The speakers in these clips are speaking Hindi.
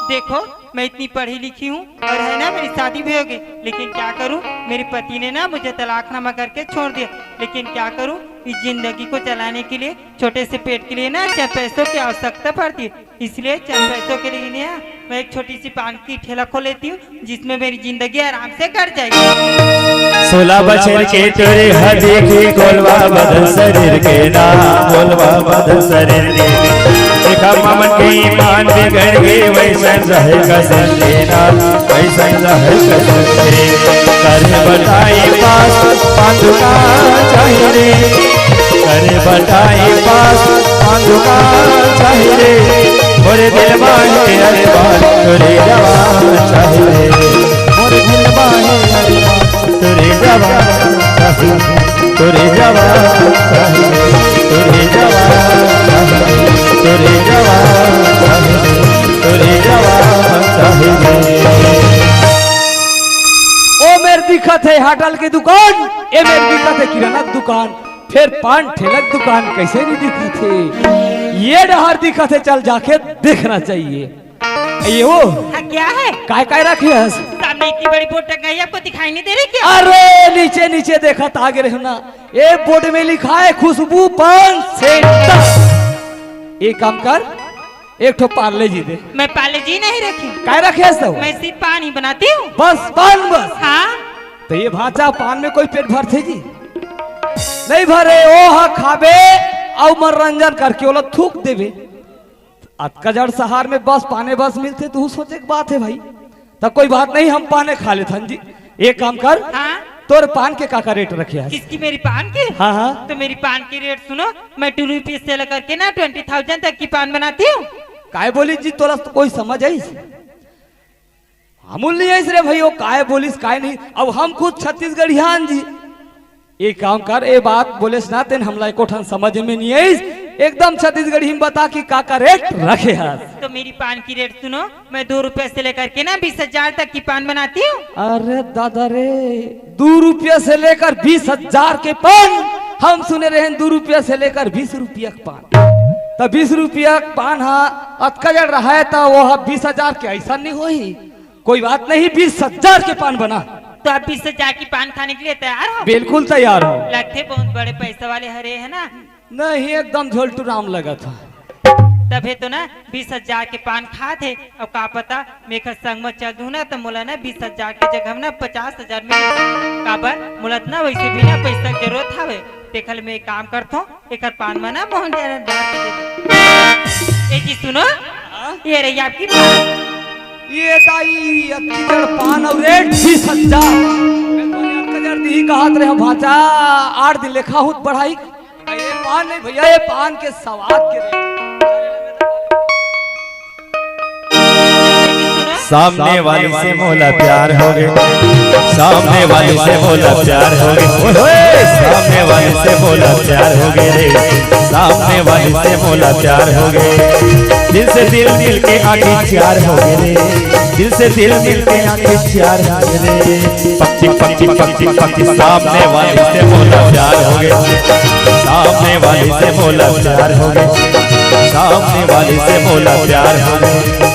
देखो मैं इतनी पढ़ी लिखी हूँ और है ना मेरी शादी भी हो गई, लेकिन क्या करूँ मेरे पति ने ना मुझे तलाकनामा करके छोड़ दिया। लेकिन क्या करूँ, इस जिंदगी को चलाने के लिए छोटे से पेट के लिए ना चंद पैसों की आवश्यकता पड़ती है। इसलिए चंद पैसों के लिए ना मैं एक छोटी सी पान की ठेला खोल लेती हूँ, जिसमें मेरी जिंदगी आराम से कट जाएगी। 16 बछर के तोरे हदी की गोलवा बदल शरीर के नाम, गोलवा बदल शरीर के देखा ममन के ईमान बिगड़ गए, वैसन रहे कसर लेना, वैसन रहे कसर ले करे बताई पास पांडुका चाहिए, करे बताई पास पांडुका चाहिए, मोरे दिल बाहे अरमान तोरे जवान चाहिए, मोरे दिल बाहे अरमान तोरे जवान चाहिए, तोरे जवान चाहिए, तोरे जवान चाहिए, तोरे जवान चाहिए, तोरे जवान चाहिए। ओ मेरे दिक्कत है होटल की दुकान, ये मेरी दिक्कत है किराना दुकान, फिर पान ठेलक दुकान कैसे नहीं दिक्कत है, ये डहर दिक्कत है, चल जाके देखना चाहिए। ये वो क्या है काय रखी है सामने इतनी बड़ी बोर्ड टंग गई, आपको दिखाई नहीं दे रही क्या? अरे नीचे नीचे देखा तो आगे रहना, ये बोर्ड में लिखा है खुशबू पान सेंटर। एक काम कर, एक ठो पार्ले जी दे। मैं पार्ले जी नहीं रखी। काय रखे है सब? मैं सिर्फ पान ही बनाती हूँ। बस पान बस? हाँ। तो ये भाचा पान में कोई पेट भरते जी नहीं भरे, ओ खाबे और मनोरंजन करके वो लोग थूक देवे। अतकजड़ शहर में बस पाने बस मिलते तो सोचे की बात है भाई, तब कोई बात नहीं, हम पाने खा लेते हैं जी। एक काम कर, हाँ? तोर पान के का रेट रखे है? किसकी? मेरी पान की? हाँ हाँ। तो मेरी पान की रेट सुनो, मैं 2 रुपये से लेकर के ना 20,000 तक की पान बनाती हूँ। काय बोली जी तोरा तो कोई समझ आई हमूल नहीं आई रे भाई, वो काय बोलिस काय नहीं। अब हम खुद छत्तीसगढ़ियान जी, एक काम कर, ए बात बोले ना तेन हमला एको ठन समझ में नहीं आई, एकदम छत्तीसगढ़ी में बता कि का रेट रखे है। तो मेरी पान की रेट सुनो, मैं 2 रुपये से लेकर के ना 20,000 तक की पान बनाती हूँ। अरे दादा रे, 2 रुपये से लेकर 20,000 के पान? हम सुने रहे 2 रुपये से लेकर 20 रुपया के पान, तो 20 रुपया पान हाँ अतकजड़ रहा है, तो वो 20,000 के ऐसा नहीं होई। कोई बात नहीं, 20,000 के पान बना। तो आप 20,000 की पान खाने के लिए तैयार हो? बिल्कुल तैयार हो। लगते बहुत बड़े पैसे वाले हरे है ना? नहीं, एकदम झोलटू राम लगा था। तभी तो ना 20,000 के पान खा थे। अब का पता मेरे संग में चल दूं ना तो मोला ना 20,000 के जगह ना 50,000 में काबर मोला ना वैसे भी ना पैसा की जरूरत हवे। देखल मैं एक काम करता हूँ, एक पान में ना मोहन ए जी सुनो, ये रही आपकी पान। ये दाई अतकजड़ पान और रेट 20,000। मैं तो अतकजड़ दी कहत रहे भाचा 8 दिन लिखा हूँ पढ़ाई। ये पान नहीं भैया, ये पान के स्वाद के रेट। सामने वाली से मोला प्यार हो गए, सामने वाली से मोला प्यार हो गए, सामने वाली से मोला प्यार हो गए रे, सामने वाली से मोला प्यार हो गए, दिल से दिल मिल के आंखें चार हो गए रे, दिल से दिल मिल के आंखें चार हो गए रे, पक्षी पक्षी पक्षी पक्षी सामने वाली से मोला प्यार हो गए, सामने वाली से मोला प्यार हो गए, सामने वाली से मोला प्यार हो गए,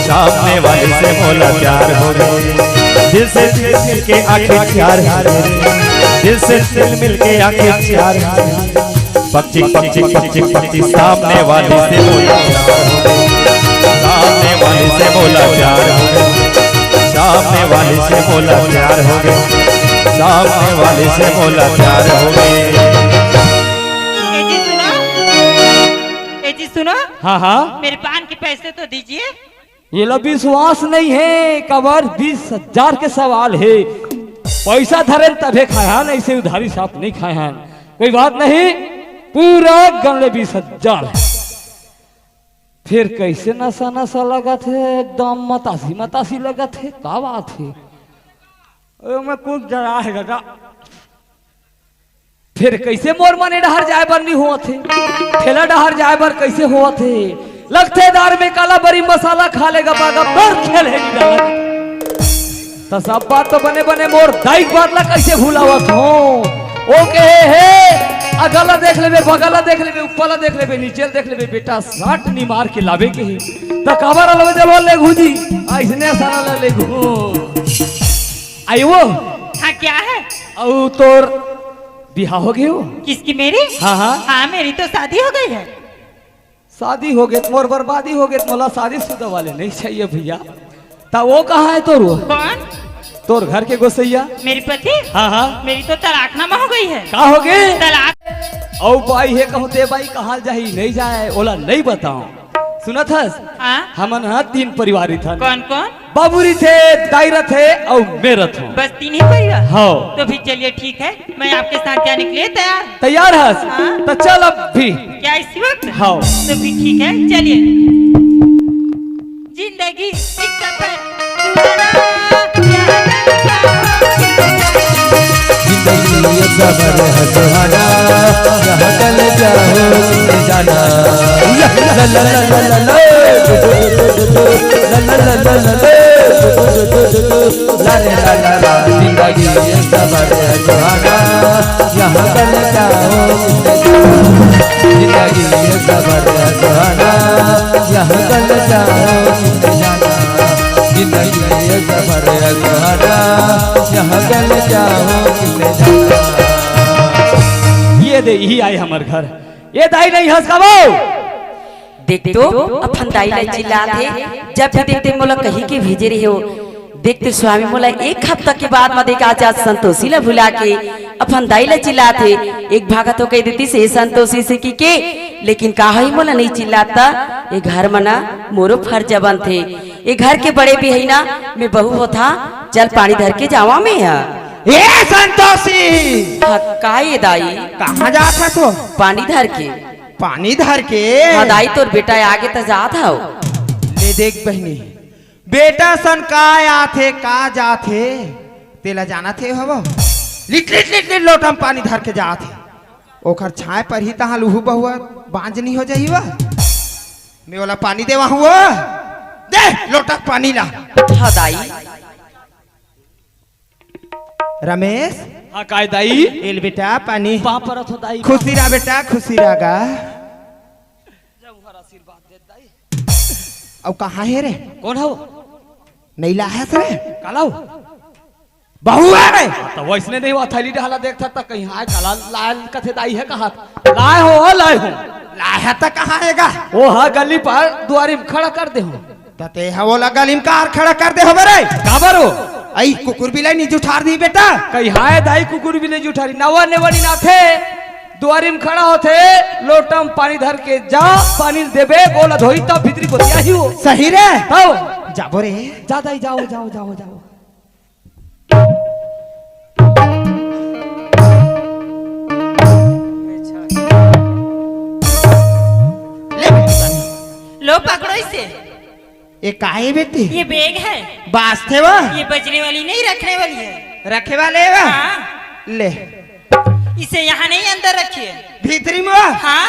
सामने वाले से मोला प्यार हो गए, दिल से दिल मिल के आंखें चार हो गए, दिल से दिल मिल के आंखें चार हो गए, पक्षी पक्षी पक्षी पक्षी सामने वाले से मोला प्यार हो गए, सामने वाले से मोला प्यार हो गए, सामने वाले से मोला प्यार हो गए, सामने वाले से मोला प्यार हो गए। जी सुनो, हाँ हाँ, मेरे पान के पैसे तो दीजिए। ये लो विश्वास नहीं है, कबर 20,000 के सवाल है, पैसा धरे तबे खाए हैं, ऐसे उधारी साफ नहीं खाए हैं। कोई बात नहीं, पूरा गमले 20,000। फिर कैसे नशा नशा लगा थे, एकदम मतासी मतासी लगा थे, क्या बात है? मैं कुछ जरा है गजा। फिर कैसे मोर मने डहर जाए बर नहीं हुआ थे, ठेला डहर जाए बर कैसे हुआ थे? लगते दार में काला बरी मसाला खा लेगा बागा पर खेलेगी डालक। तो सब बात तो बने बने मोर दाइक बात ला कैसे भूलावत हो? ओ के है अगला देख लेबे, बगला देख लेबे, ऊपरला देख लेबे, नीचे देख लेबे, बेटा साट नी मार के लावे के ही तो कबर लगे जब ले घुजी ऐसने सारा ले घू आई वो। हाँ क्या है? औ तोर बिहार हो गई हो? किसकी? मेरी? हाँ हाँ हाँ मेरी तो शादी हो गई है। शादी हो गई मोर बर्बादी हो गई, मोला शादी शुदा वाले नहीं चाहिए भैया। ता वो कहाँ है तोर? कौन? तोर घर के गोसैया? मेरी पति? हाँ हाँ मेरी तो तलाकनामा हो गई है। का हो गई? तलाक। औ बाई है कहूँ ते बाई कहाँ जाही नहीं जाए ओला नहीं बताऊं। सुनत हस? हाँ हमन हाँ 3 परिवार था। कौन कौन? बाबूरी थे, दायरा थे और मेरा था। बस 3 ही परिवार? हाँ तो फिर चलिए ठीक है, मैं आपके साथ क्या निकले तैयार। तैयार हस? हाँ। तो चल अब भी। क्या इसी वक्त? हाँ तो फिर ठीक है चलिए। जिंदगी एक सफर जिंदगी एक सफर है सुहाना, जहाँ चल जाओ जाना। ला ला ला ला ला ला ला ला ला ला। जिंदगी एक सफर है सुहाना, जहाँ चल जाओ। जिंदगी एक सफर है सुहाना, जहाँ चल जाओ जाना। जिंदगी एक सफर है सुहाना, जहाँ चल जाओ जाना। ये दे यही आए हमार घर। ये दाई नहीं हंस का वो। देख तो अपन दाई ला चिल्ला थे, जब भी देखते मोला कहीं के भेजे रहे हो। देखते स्वामी मोला 1 हफ्ता के बाद में देखा आज संतोषी ला भुला के अपन दाई ला चिल्ला थे। एक भागा तो कह देती से संतोषी से की के, लेकिन कहा ही मोला नहीं चिल्लाता। ये घर मना मोरो फर्ज बन थे। ये घर के बड़े भी है ना, मैं बहू होता चल पानी धर के जावा में है। ए संतोषी, हाँ का ये दाई? कहाँ जात है तू? पानी धर के। पानी धर के? हाँ दाई तोर बेटा आगे तो जात हो। ले देख बहनी, बेटा सन का आथे का जाथे तेला जाना थे हवो। लिट लिट लिट लिट लोटम पानी धर के जाथे। ओखर छाए पर ही तहाँ लूहू बहुआ बांझ नहीं हो जाई वा। मैं वाला पानी देवा हुआ, दे लोटक पानी ला। हाँ दाई। रमेश, हाँ काय दाई? एल बेटा पानी। पापा रथ दाई। खुशी रहा बेटा, खुशी रहा। अब कहाँ है रे? कौन हो? नहीं ला है रे? कालाऊ बहू है रे? तो वैसने नहीं हुआ थैली ढाला देख था कहीं हाय काला लाल कथे दाई है कहा लाए हो लाए हो लाया तो कहाँ हैगा? वो हाँ गली पर द्वारी में खड़ा कर दे हो। तते है वो लगा लिम कार खड़ा कर दे हो बरे। काबर हो? आई कुकुर बिलाई नीचे उठार दी बेटा। कहीं हाय दाई कुकुर भी नहीं उठारी नवा नेवड़ी ना थे। द्वारी में खड़ा होते लोटम पानी धर के जा पानी देबे बोला धोई तब भीतरी को दिया ही हो। सही रे? आओ जाबो रे। जा दाई जाओ जाओ जाओ जाओ। ले बेटी। लो पकड़ो इसे। ये काहे बेटी? ये बैग है। बास थे वो? ये बजने वाली नहीं, रखने वाली है। रखे वाले वा? हाँ। ले इसे यहाँ नहीं, अंदर रखिए। भीतरी में वा? हाँ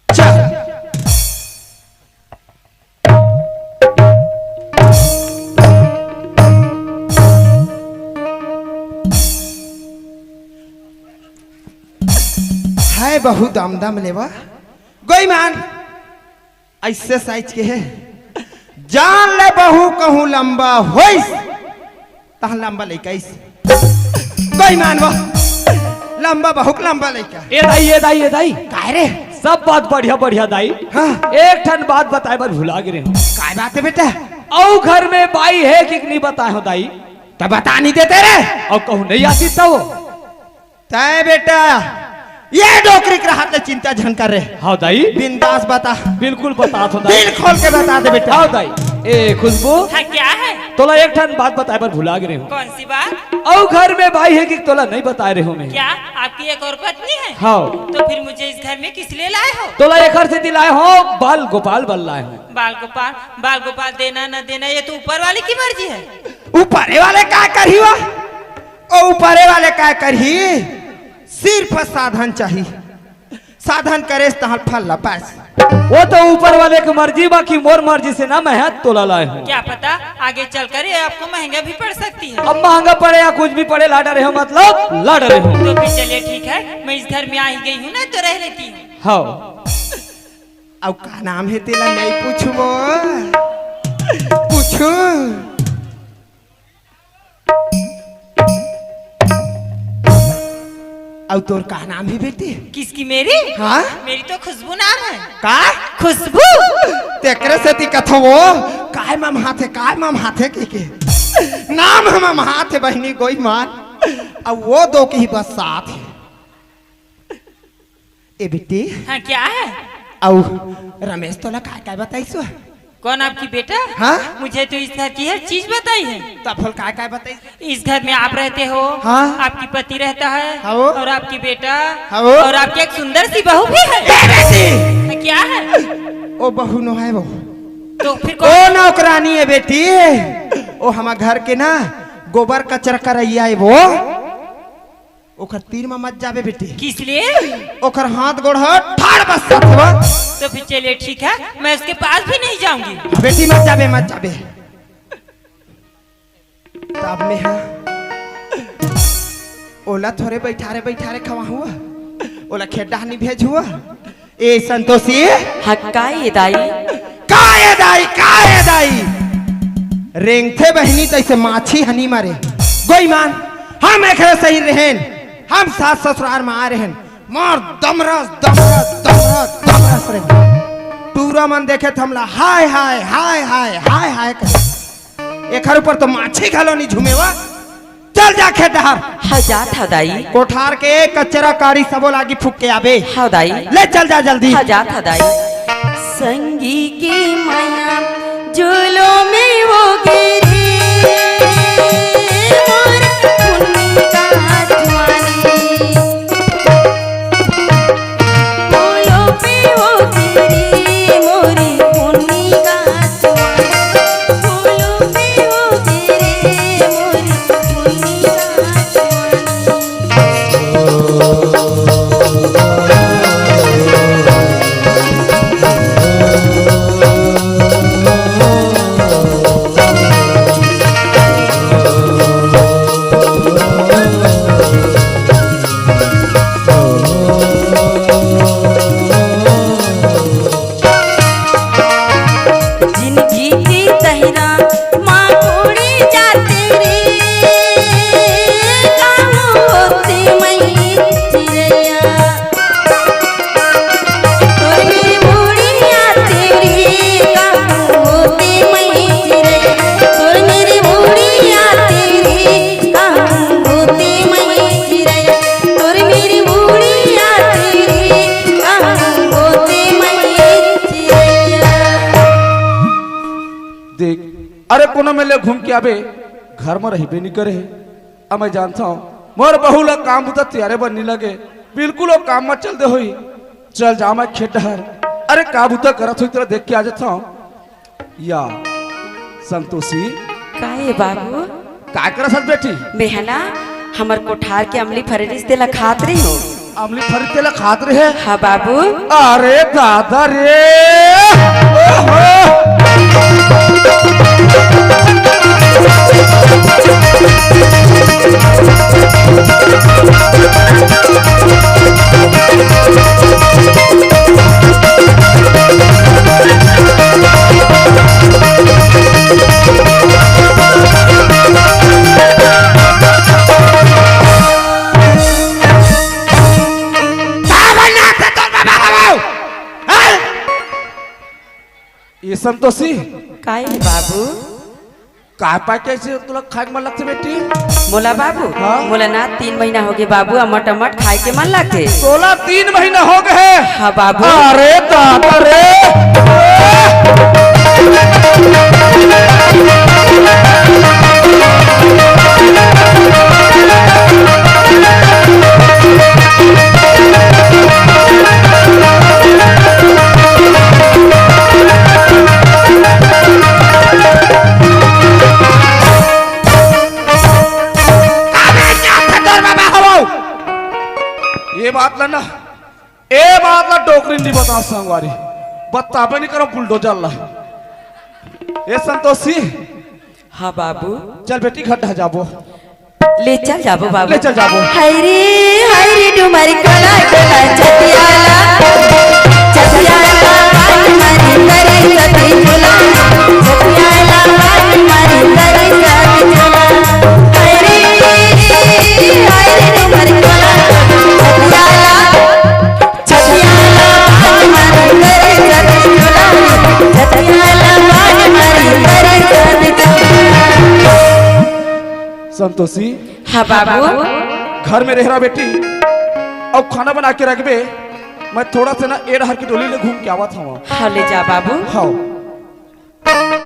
चल। है बहुत दम दम लेवा गोई मान ऐसे साइज के है। जान ले बहू कहूँ लंबा होइस तह लंबा लइका गोई मान वो लंबा बहुत लंबा लइका। ये दाई काहे रे? सब बात बढ़िया बढ़िया दाई। हाँ। एक ठन बात बताए बर भुला गिरे हो। काय बात है बेटा? औ घर में बाई है कि नहीं बताए हो दाई? तो बता नहीं देते रे? और कहूँ नहीं आती तब तय बेटा ये नौकरी के हाथ में चिंता झन कर रहे। हाँ दाई बिंदास बता। बिल्कुल बता तो दाई। दिल खोल के बता दे बेटा। हाँ दाई। ए खुशबू हाँ क्या है? तोला एक ठन बात बताए बर भुला गिरे हो। कौन सी बात? औ घर में बाई है कि तोला नहीं बताए रहे हो मैं। क्या आपकी एक और पत्नी है? हाँ। तो फिर मुझे इस घर में किस लिए लाए हो? तोला एक घर से दिलाए हो बाल गोपाल बल लाए हो। बाल गोपाल देना न देना ये तो ऊपर वाले की मर्जी है। ऊपरे वाले क्या करही वा? ओ ऊपरे वाले क्या करही? सिर्फ साधन चाहिए। साधन करे तहल फल ला पास। वो तो ऊपर वाले की मर्जी बाकी मोर मर्जी से ना मैं हाथ तोला लाए हूँ। क्या पता आगे चलकर ये आपको महंगा भी पड़ सकती है। अब महंगा पड़े या कुछ भी पड़े, ला डरे हो मतलब ला डरे हो। तो फिर चलिए ठीक है, मैं इस घर में आ ही गई हूँ ना, तो रह लेती हूँ। हाँ अब का नाम है तेला नहीं पूछबो, पूछू अब तोर का नाम है बेटी? किसकी? मेरी? हाँ मेरी तो खुशबू नाम है। का खुशबू? तेकरे से ती कथो वो काय मम हाथे के नाम हम हाथे बहनी गोई मान, अब वो दो की ही बस साथ है। ए बेटी हाँ क्या है? अब रमेश तोला काय बताइसो? कौन आपकी बेटा? हाँ? मुझे तो इस घर की हर चीज बताई है। तफल काय बताइस? इस घर में आप रहते हो, हाँ? आपकी पति रहता है, हाँ? और आपकी बेटा, हाँ? और आपकी एक सुंदर सी बहू भी है। बेटी क्या है? ओ बहू नो है वो, तो फिर ओ कौन? नौकरानी है बेटी, ओ हमार घर के ना गोबर कचरा करैया है वो, ओकर तीर में मत जाबे बेटी। किस लिए? ओकर हाथ गोड़ ठाड़ बस साथवा। तो फिर चलिए ठीक है, मैं उसके पास भी नहीं जाऊंगी। बेटी मत जाबे। तब में हाँ ओला थोड़े बैठारे खवा हुआ, ओला खेड्डा नहीं भेज हुआ। ए संतोषी हाँ का ये दाई? काय दाई रेंगथे बहनी तैसे माछी हनी मारे गोई मान, हम एक सही रहेन, हम सास ससुराल में आ रहेन, मार दमरस रे पूरा मन देखे थे हमला हाय करे। एक ऊपर तो माछी घलो नहीं झूमेवा, चल जा खेतहार। हाँ जात हा दाई। कोठार के कचरा काड़ी सबो लागी फूक के आबे। हाँ दाई। ले चल जा जल्दी। हाँ जात हा दाई। संगी की माया झूलो में वो गिरी, मोर पुन्नी का जवानी, झूलो पे वो गिरी, मोरी पुन्नी का जवानी, झूलो पे वो गिरी, मोरी पुन्नी का जिंदगी की तहरा माँ कोड़ी जाते रे, काम होते मई चिड़ैया, तोर मेरी बूढ़ी आते रे, काम होते मई चिड़ैया, तोर मेरी बूढ़ी आते रे, काम होते मई चिड़ैया, तोर मेरी बूढ़ी आते रे, काम होते मई चिड़ैया। देख, अरे कोनो में ले घूम के आबे, घर में रही नहीं करे। अब मैं जानता हूँ मोर बहू ला काम बुता त्यारे बनने लगे, बिल्कुल वो काम मत चल दे हुई। चल जा मैं खेतहर, अरे का बुता करत हुई तेरा देख के आ जाता हूँ। या संतोषी काहे बाबू? का करत हस बेटी? बेहना हमर कोठार के अमली फररिस देला खात रही हो। अमली खरीद तेला खात रहे। हाँ बाबू। अरे दादा रे, ओहो! ये संतोषी काहे बाबू? का पाके से तुला खाए के मन लगते बेटी? मोला बाबू, हाँ? मोला ना 3 महीना हो गए बाबू, अमट अमट खाए के मन लगते। 3 महीना हो गए। हाँ बाबू। अरे दादा रे, ये बात ला ना, ए बात ला डोकरी नहीं बता संगवारी, बताबे नहीं करो बुलडोजर ला। ए संतोषी, हाँ बाबू चल बेटी खड्डा जाबो ले चल जाबो बाबू ले चल जाबो हायरे डुमरी कोला कोला छतियाला छतियाला पानी मारी करे सती झूला छतियाला पानी मारी करे सती झूला हायरे डुमरी कोला छतियाला छतियाला पानी मारी करे सती झूला छतियाला पानी मारी करे सती झूला। संतोषी हाँ बाबू घर में रह रहा बेटी और खाना बना के रखबे मैं थोड़ा सा ना एड़ हर की डोली ले घूम के आवा था हाँ ले जा बाबू हाँ